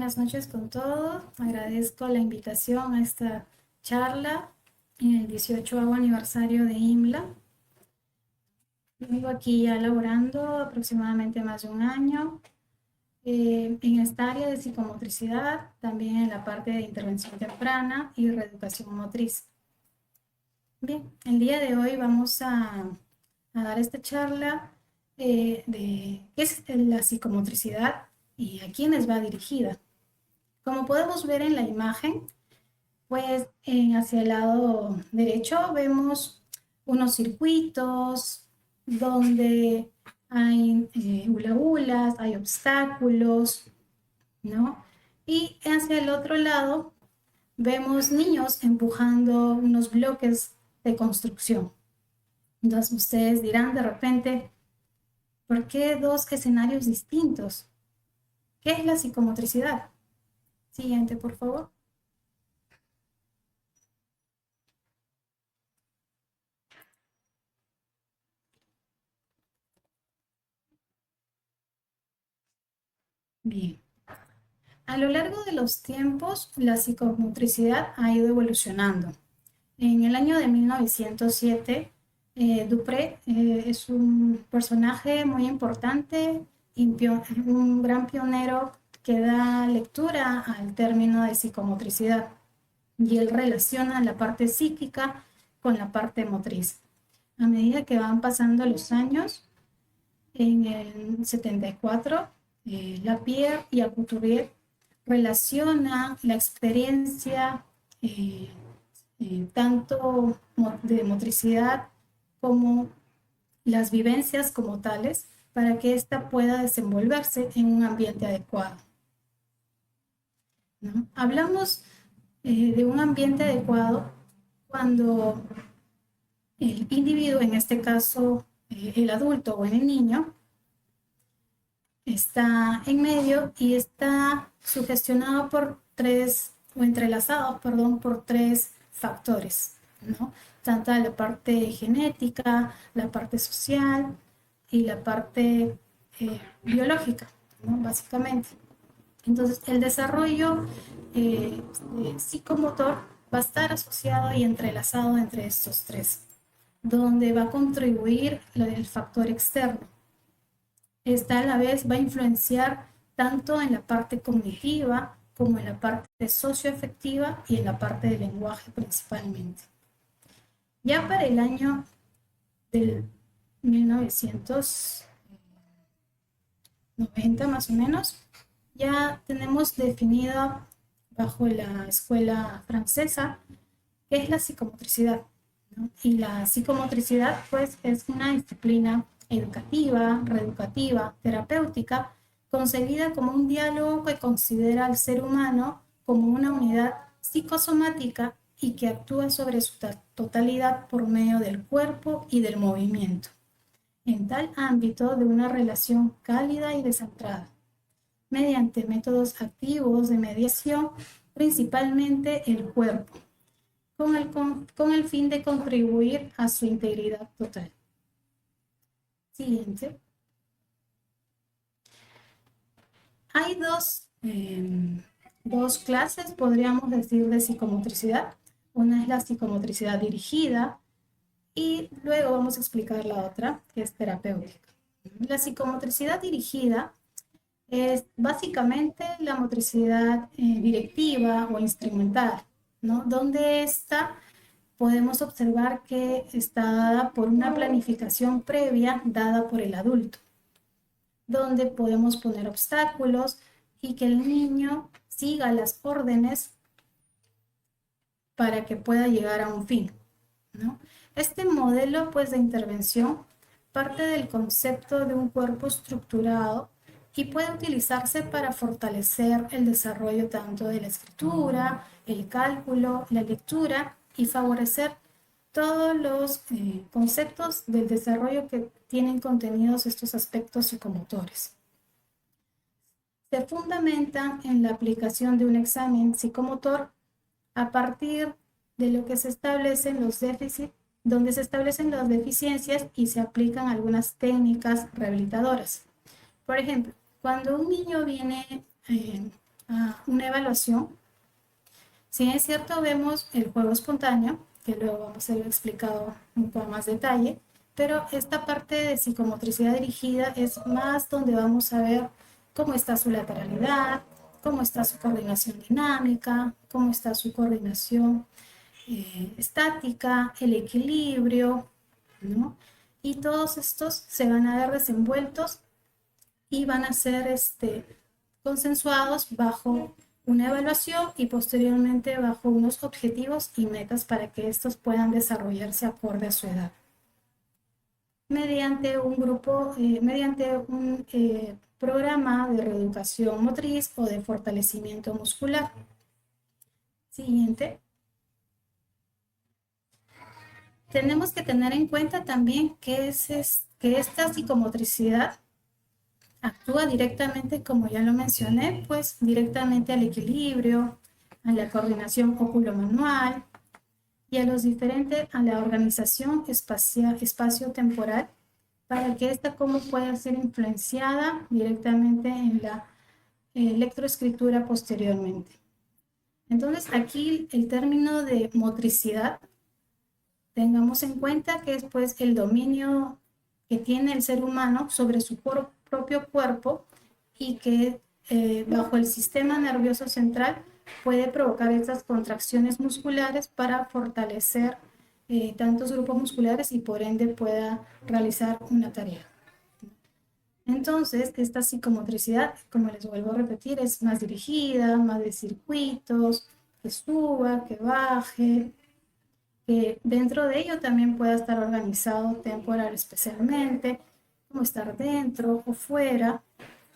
Buenas noches con todos. Agradezco la invitación a esta charla en el 18º aniversario de IMLA. Vengo aquí ya laborando aproximadamente más de un año en esta área de psicomotricidad, también en la parte de intervención temprana y reeducación motriz. Bien, el día de hoy vamos a dar esta charla de qué es la psicomotricidad y a quiénes va dirigida. Como podemos ver en la imagen, pues hacia el lado derecho vemos unos circuitos donde hay hula hulas, hay obstáculos, ¿no? Y hacia el otro lado vemos niños empujando unos bloques de construcción. Entonces ustedes dirán de repente, ¿por qué dos escenarios distintos? ¿Qué es la psicomotricidad? Siguiente, por favor. Bien. A lo largo de los tiempos, la psicomotricidad ha ido evolucionando. En el año de 1907, Dupré es un personaje muy importante, un gran pionero que da lectura al término de psicomotricidad y él relaciona la parte psíquica con la parte motriz. A medida que van pasando los años, en el 74, Lapierre y Alcuturier relaciona la experiencia tanto de motricidad como las vivencias como tales para que ésta pueda desenvolverse en un ambiente adecuado, ¿no? Hablamos de un ambiente adecuado cuando el individuo, en este caso el adulto o el niño, está en medio y está sugestionado por entrelazado, perdón, por tres factores, ¿no? Tanto la parte genética, la parte social y la parte biológica, ¿no? Básicamente. Entonces, el desarrollo psicomotor va a estar asociado y entrelazado entre estos tres, donde va a contribuir el factor externo. Esta a la vez va a influenciar tanto en la parte cognitiva como en la parte socioafectiva y en la parte del lenguaje principalmente. Ya para el año del 1990 más o menos, ya tenemos definido bajo la escuela francesa qué es la psicomotricidad, ¿no? Y la psicomotricidad pues es una disciplina educativa, reeducativa, terapéutica, concebida como un diálogo que considera al ser humano como una unidad psicosomática y que actúa sobre su totalidad por medio del cuerpo y del movimiento, en tal ámbito de una relación cálida y descentrada, mediante métodos activos de mediación, principalmente el cuerpo, con el fin de contribuir a su integridad total. Siguiente. Hay dos clases, podríamos decir, de psicomotricidad. Una es la psicomotricidad dirigida y luego vamos a explicar la otra, que es terapéutica. La psicomotricidad dirigida es básicamente la motricidad directiva o instrumental, ¿no? Donde esta podemos observar que está dada por una planificación previa dada por el adulto, donde podemos poner obstáculos y que el niño siga las órdenes para que pueda llegar a un fin, ¿no? Este modelo pues, de intervención parte del concepto de un cuerpo estructurado y puede utilizarse para fortalecer el desarrollo tanto de la escritura, el cálculo, la lectura y favorecer todos los conceptos del desarrollo que tienen contenidos estos aspectos psicomotores. Se fundamenta en la aplicación de un examen psicomotor a partir de lo que se establecen los déficits, donde se establecen las deficiencias y se aplican algunas técnicas rehabilitadoras. Por ejemplo, cuando un niño viene una evaluación. Si es cierto, vemos el juego espontáneo, que luego vamos a ver explicado un poco más detalle, pero esta parte de psicomotricidad dirigida es más donde vamos a ver cómo está su lateralidad, cómo está su coordinación dinámica, cómo está su coordinación estática, el equilibrio, ¿no? Y todos estos se van a ver desenvueltos y van a ser consensuados bajo una evaluación y posteriormente bajo unos objetivos y metas para que estos puedan desarrollarse acorde a su edad. Mediante un grupo, mediante un programa de reeducación motriz o de fortalecimiento muscular. Siguiente. Tenemos que tener en cuenta también que esta psicomotricidad actúa directamente, como ya lo mencioné, pues directamente al equilibrio, a la coordinación óculo-manual y a la organización espacio-temporal, para que esta como pueda ser influenciada directamente en la electroescritura posteriormente. Entonces aquí el término de motricidad, tengamos en cuenta que es pues el dominio que tiene el ser humano sobre su propio cuerpo y que bajo el sistema nervioso central puede provocar estas contracciones musculares para fortalecer tantos grupos musculares y por ende pueda realizar una tarea. Entonces, esta psicomotricidad, como les vuelvo a repetir, es más dirigida, más de circuitos, que suba, que baje, que dentro de ello también pueda estar organizado temporal especialmente, como estar dentro o fuera,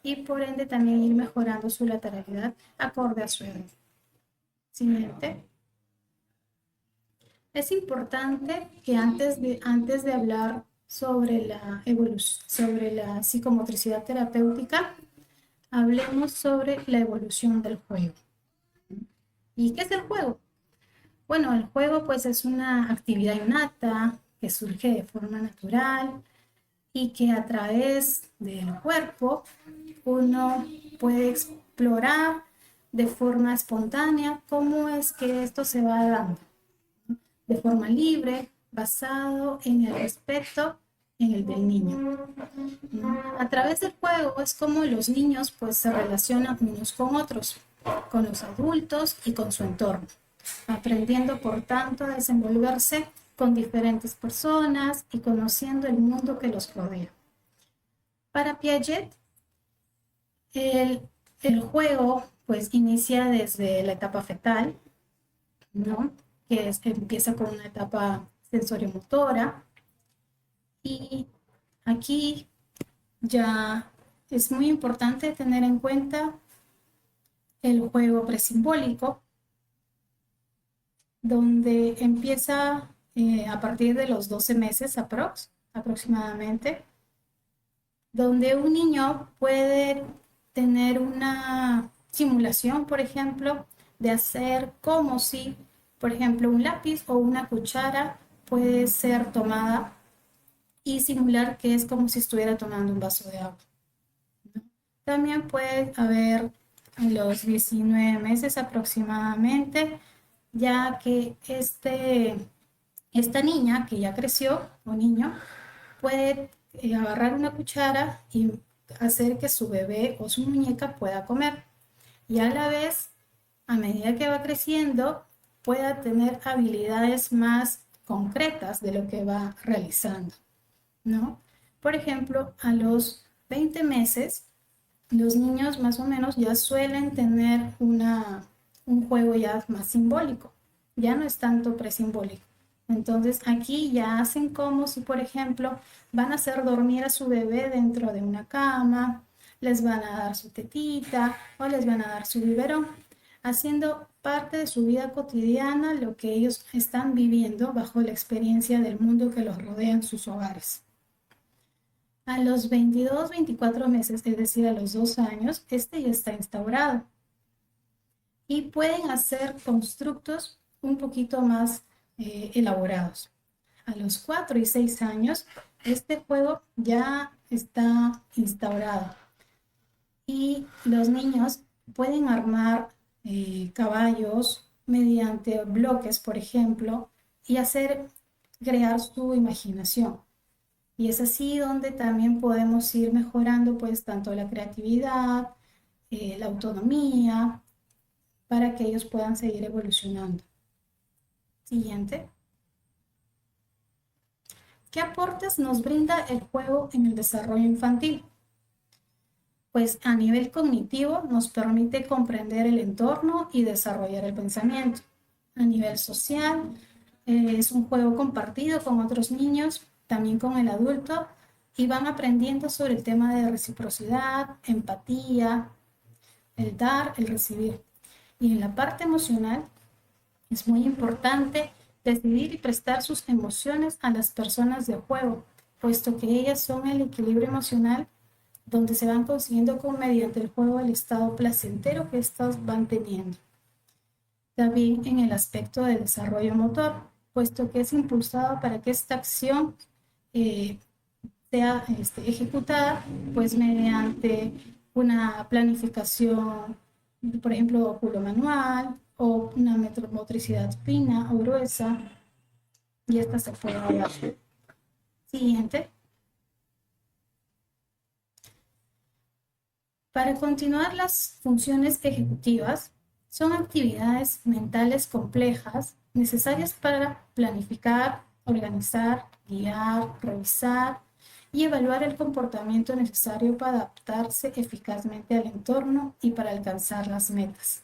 y por ende también ir mejorando su lateralidad acorde a su edad. Siguiente. Es importante que antes de hablar sobre sobre la psicomotricidad terapéutica, hablemos sobre la evolución del juego. ¿Y qué es el juego? Bueno, el juego pues es una actividad innata que surge de forma natural y que a través del cuerpo uno puede explorar de forma espontánea cómo es que esto se va dando, de forma libre, basado en el respeto en el del niño. A través del juego es como los niños pues se relacionan unos con otros, con los adultos y con su entorno, aprendiendo por tanto a desenvolverse con diferentes personas y conociendo el mundo que los rodea. Para Piaget, el juego pues inicia desde la etapa fetal, ¿no? Empieza con una etapa sensoriomotora y aquí ya es muy importante tener en cuenta el juego presimbólico, donde empieza a partir de los 12 meses aproximadamente, donde un niño puede tener una simulación, por ejemplo, de hacer como si, por ejemplo, un lápiz o una cuchara puede ser tomada y simular que es como si estuviera tomando un vaso de agua, ¿no? También puede haber a los 19 meses aproximadamente, ya que esta niña que ya creció, o niño, puede agarrar una cuchara y hacer que su bebé o su muñeca pueda comer. Y a la vez, a medida que va creciendo, pueda tener habilidades más concretas de lo que va realizando, ¿no? Por ejemplo, a los 20 meses, los niños más o menos ya suelen tener un juego ya más simbólico, ya no es tanto presimbólico. Entonces aquí ya hacen como si, por ejemplo, van a hacer dormir a su bebé dentro de una cama, les van a dar su tetita o les van a dar su biberón, haciendo parte de su vida cotidiana lo que ellos están viviendo bajo la experiencia del mundo que los rodea en sus hogares. A los 22, 24 meses, es decir, a los 2 años, ya está instaurado. Y pueden hacer constructos un poquito más elaborados. A los 4 y 6 años, este juego ya está instaurado. Y los niños pueden armar caballos mediante bloques, por ejemplo, y crear su imaginación. Y es así donde también podemos ir mejorando pues tanto la creatividad, la autonomía, para que ellos puedan seguir evolucionando. Siguiente. ¿Qué aportes nos brinda el juego en el desarrollo infantil? Pues a nivel cognitivo nos permite comprender el entorno y desarrollar el pensamiento. A nivel social, es un juego compartido con otros niños, también con el adulto, y van aprendiendo sobre el tema de reciprocidad, empatía, el dar, el recibir. Y en la parte emocional, es muy importante decidir y prestar sus emociones a las personas de juego, puesto que ellas son el equilibrio emocional donde se van consiguiendo mediante el juego el estado placentero que estas van teniendo. También en el aspecto del desarrollo motor, puesto que es impulsado para que esta acción eh, sea ejecutada pues mediante una planificación, por ejemplo, oculomanual o una motricidad fina o gruesa, y esta se puede dar. Siguiente. Para continuar, las funciones ejecutivas son actividades mentales complejas necesarias para planificar, organizar, guiar, revisar y evaluar el comportamiento necesario para adaptarse eficazmente al entorno y para alcanzar las metas.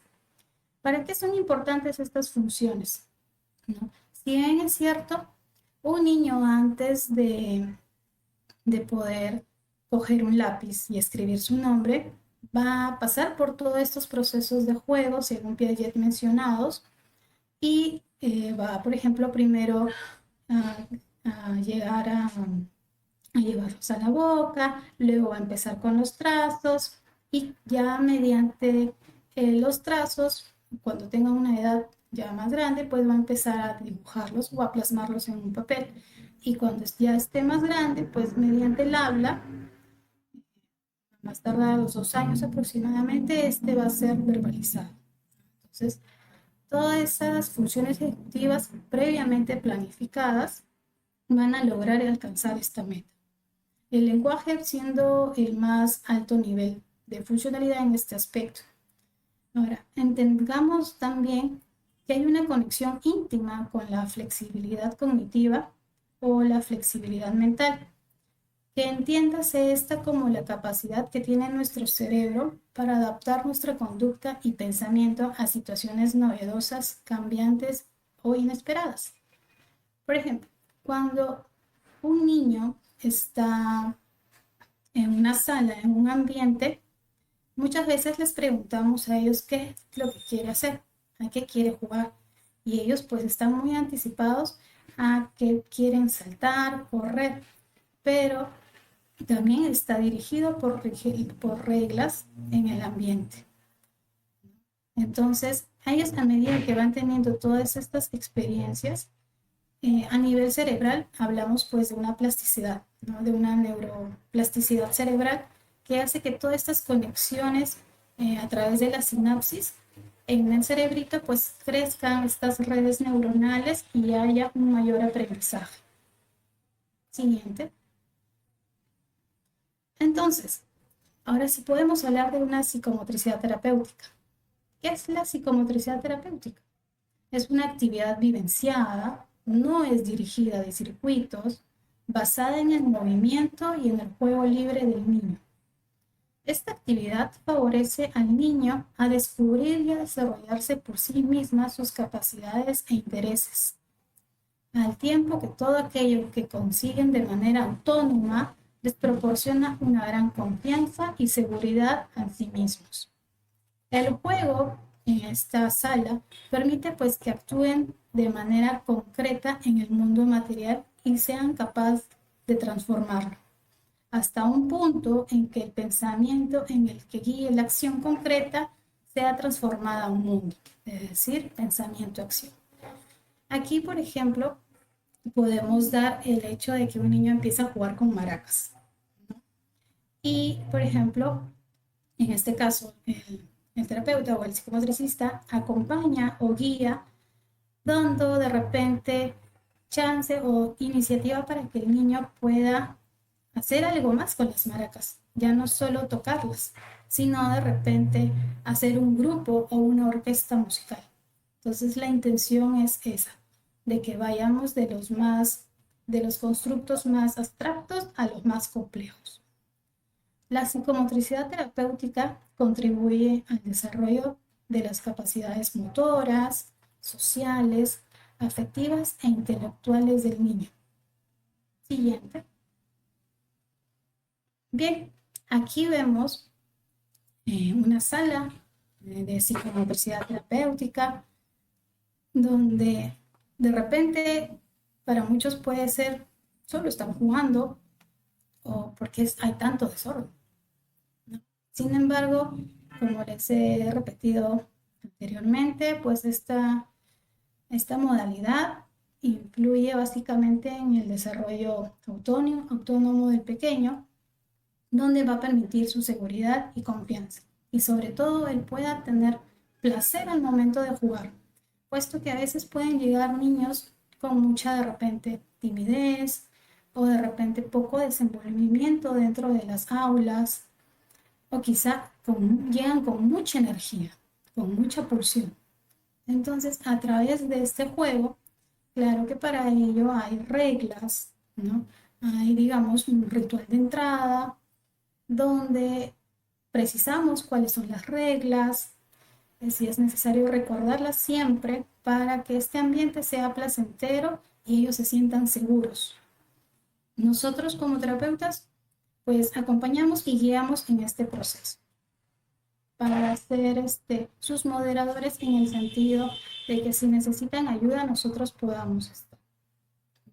¿Para qué son importantes estas funciones? ¿No? Si bien es cierto, un niño antes de poder coger un lápiz y escribir su nombre, va a pasar por todos estos procesos de juego, según Piaget mencionados, y va, por ejemplo, primero a, a llegar a llevarlos a la boca, luego va a empezar con los trazos, y ya mediante los trazos, cuando tenga una edad ya más grande, pues va a empezar a dibujarlos o a plasmarlos en un papel. Y cuando ya esté más grande, pues mediante el habla, más tardar los 2 años aproximadamente, este va a ser verbalizado. Entonces, todas esas funciones ejecutivas previamente planificadas van a lograr alcanzar esta meta. El lenguaje siendo el más alto nivel de funcionalidad en este aspecto. Ahora, entendamos también que hay una conexión íntima con la flexibilidad cognitiva o la flexibilidad mental, que entiéndase esta como la capacidad que tiene nuestro cerebro para adaptar nuestra conducta y pensamiento a situaciones novedosas, cambiantes o inesperadas. Por ejemplo, cuando un niño está en una sala, en un ambiente, muchas veces les preguntamos a ellos qué es lo que quiere hacer, a qué quiere jugar. Y ellos pues están muy anticipados a que quieren saltar, correr, pero también está dirigido por reglas en el ambiente. Entonces, ellos a medida que van teniendo todas estas experiencias, a nivel cerebral hablamos pues de una plasticidad, ¿no? De una neuroplasticidad cerebral que hace que todas estas conexiones a través de la sinapsis en el cerebrito pues crezcan estas redes neuronales y haya un mayor aprendizaje. Siguiente. Entonces, ahora sí podemos hablar de una psicomotricidad terapéutica. ¿Qué es la psicomotricidad terapéutica? Es una actividad vivenciada, no es dirigida de circuitos, basada en el movimiento y en el juego libre del niño. Esta actividad favorece al niño a descubrir y a desarrollarse por sí misma sus capacidades e intereses, al tiempo que todo aquello que consiguen de manera autónoma les proporciona una gran confianza y seguridad en sí mismos. El juego en esta sala permite pues que actúen de manera concreta en el mundo material y sean capaces de transformarlo, hasta un punto en que el pensamiento en el que guíe la acción concreta sea transformada a un mundo, es decir, pensamiento-acción. Aquí, por ejemplo, podemos dar el hecho de que un niño empieza a jugar con maracas, ¿no? Y, por ejemplo, en este caso, el terapeuta o el psicomotricista acompaña o guía, dando de repente chance o iniciativa para que el niño pueda hacer algo más con las maracas, ya no solo tocarlas, sino de repente hacer un grupo o una orquesta musical. Entonces la intención es esa, de que vayamos de los constructos más abstractos a los más complejos. La psicomotricidad terapéutica contribuye al desarrollo de las capacidades motoras, sociales, afectivas e intelectuales del niño. Siguiente. Bien, aquí vemos una sala de psicomotricidad terapéutica donde de repente para muchos puede ser solo están jugando o porque hay tanto desorden, ¿no? Sin embargo, como les he repetido anteriormente, pues esta modalidad influye básicamente en el desarrollo autónomo del pequeño, donde va a permitir su seguridad y confianza. Y sobre todo, él pueda tener placer al momento de jugar, puesto que a veces pueden llegar niños con mucha de repente timidez o de repente poco desenvolvimiento dentro de las aulas o quizá llegan con mucha energía, con mucha pulsión. Entonces, a través de este juego, claro que para ello hay reglas, ¿no? Hay, digamos, un ritual de entrada donde precisamos cuáles son las reglas, si es necesario recordarlas siempre para que este ambiente sea placentero y ellos se sientan seguros. Nosotros como terapeutas, pues acompañamos y guiamos en este proceso para ser sus moderadores en el sentido de que si necesitan ayuda, nosotros podamos estar,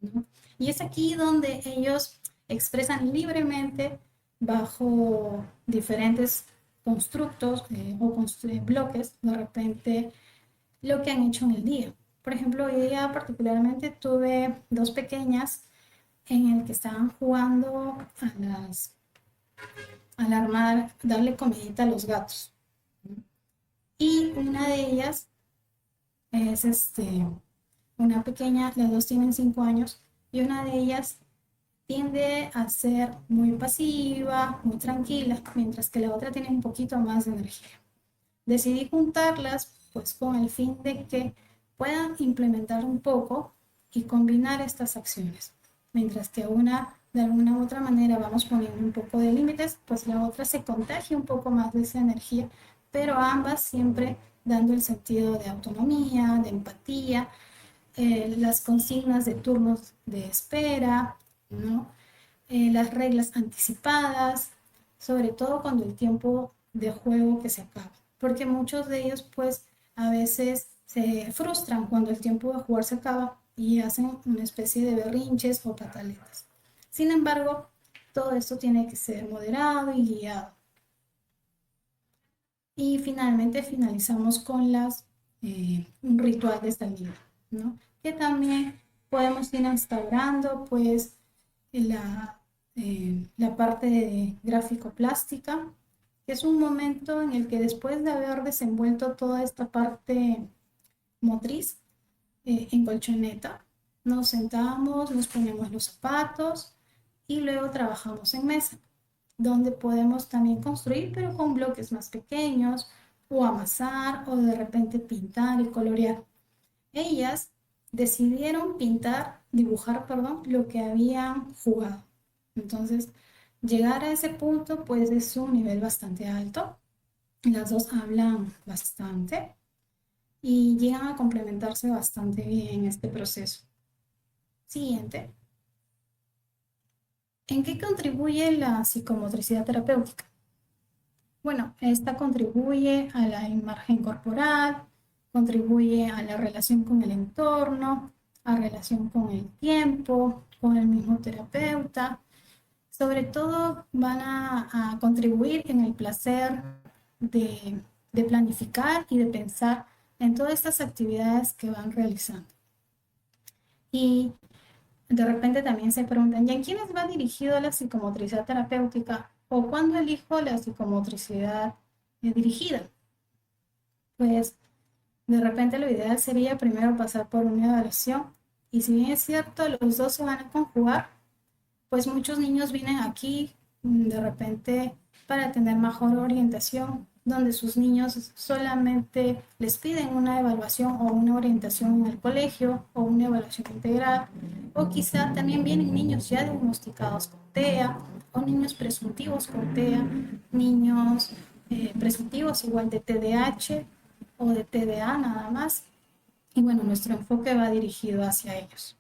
¿no? Y es aquí donde ellos expresan libremente bajo diferentes constructos o bloques, de repente, lo que han hecho en el día. Por ejemplo, hoy día particularmente tuve dos pequeñas en el que estaban jugando a alarmar, darle comidita a los gatos. Y una de ellas es una pequeña, las dos tienen 5 años, y una de ellas tiende a ser muy pasiva, muy tranquila, mientras que la otra tiene un poquito más de energía. Decidí juntarlas pues con el fin de que puedan implementar un poco y combinar estas acciones. Mientras que una de alguna u otra manera vamos poniendo un poco de límites, pues la otra se contagia un poco más de esa energía, pero ambas siempre dando el sentido de autonomía, de empatía, las consignas de turnos de espera, ¿no? Las reglas anticipadas, sobre todo cuando el tiempo de juego que se acaba, porque muchos de ellos pues a veces se frustran cuando el tiempo de jugar se acaba y hacen una especie de berrinches o pataletas. Sin embargo, todo esto tiene que ser moderado y guiado. Y finalmente finalizamos con un ritual de salida, ¿no? Que también podemos ir instaurando pues la parte de gráfico-plástica, que es un momento en el que después de haber desenvuelto toda esta parte motriz en colchoneta, nos sentamos, nos ponemos los zapatos y luego trabajamos en mesa, donde podemos también construir, pero con bloques más pequeños, o amasar, o de repente pintar y colorear. Ellas decidieron dibujar, perdón, lo que habían jugado. Entonces, llegar a ese punto, pues es un nivel bastante alto. Las dos hablan bastante y llegan a complementarse bastante bien en este proceso. Siguiente. ¿En qué contribuye la psicomotricidad terapéutica? Bueno, esta contribuye a la imagen corporal, contribuye a la relación con el entorno, a relación con el tiempo, con el mismo terapeuta. Sobre todo van a contribuir en el placer de planificar y de pensar en todas estas actividades que van realizando. Y de repente también se preguntan, ¿y a quiénes va dirigido la psicomotricidad terapéutica? ¿O cuándo elijo la psicomotricidad dirigida? pues de repente lo ideal sería primero pasar por una evaluación. Y si bien es cierto, los dos se van a conjugar, pues muchos niños vienen aquí de repente para tener mejor orientación, donde sus niños solamente les piden una evaluación o una orientación en el colegio o una evaluación integral, o quizá también vienen niños ya diagnosticados con TEA o niños presuntivos con TEA, niños presuntivos igual de TDAH o de TDA nada más. Y bueno, nuestro enfoque va dirigido hacia ellos.